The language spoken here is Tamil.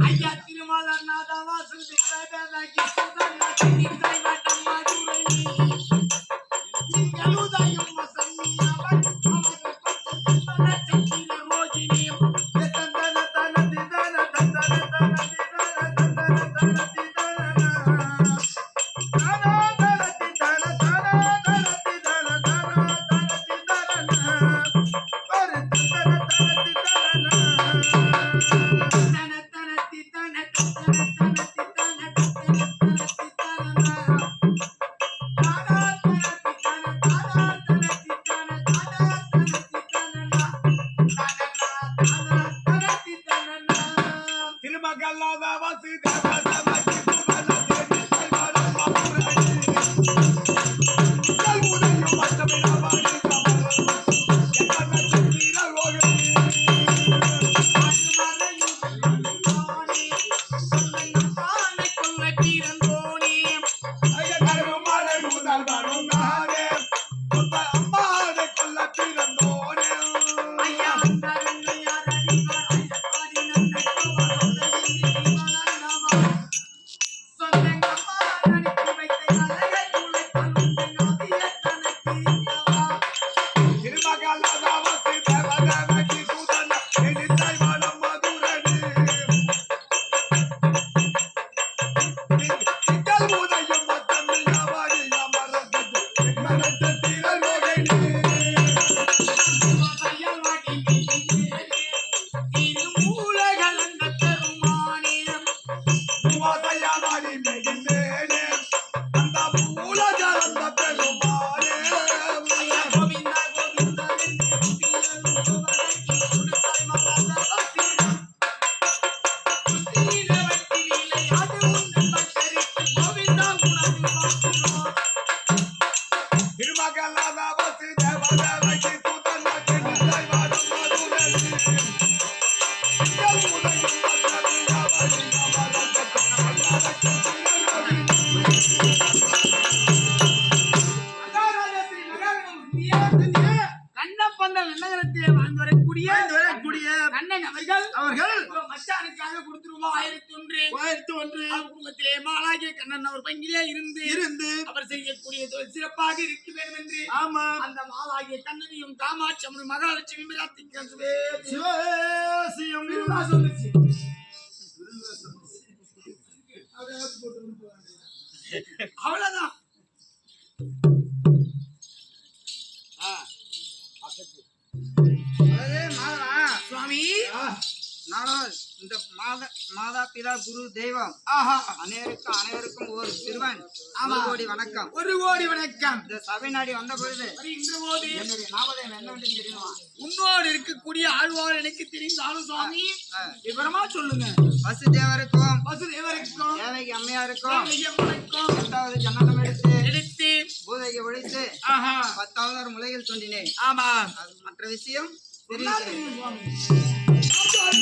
ஐயா திருமலர் நாதவாசல் கொடுத்துருவோம் 1001 அவர் குடும்பத்திலே மாலாகிய கண்ணன் அவர் பங்கிலே இருந்து அவர் செய்யக்கூடிய தொழில் சிறப்பாக இருக்க வேண்டும் என்று ஆமா அந்த மாலாகிய கண்ணனையும் காமாட்சி அம்மனும் மகாலட்சுமி மிராத்திக்கிறதுவே சிவசியம் சொல்லுச்சு. அவ்வளவுதான். சுவாமி நானும் இந்த மாதா பிதா குரு தெய்வம் அனைவருக்கும் ஒரு சிறுவன் கோடி வணக்கம். 1 கோடி வணக்கம். இந்த சபை நாடி வந்த பொழுது வருகின்ற போது என்னுடைய ஞாபகம் என்னவென்று தெரியுமா? உன்னோடு இருக்கக்கூடிய ஆழ்வார் எனக்கு தெரிந்தாலும் சுவாமி விவரமா சொல்லுங்க. வசுதேவருக்கும் வசுதேவருக்கும் தேவகி அம்மையாருக்கும் தேவகியம்மனுக்கும் 8வது ஜன்னலம் எடுத்து பூதைக்கு ஒழித்து 10வது ஒரு முலையில் தோன்றினேன். ஆமா மற்ற விஷயம் தெரியும். சுவாமி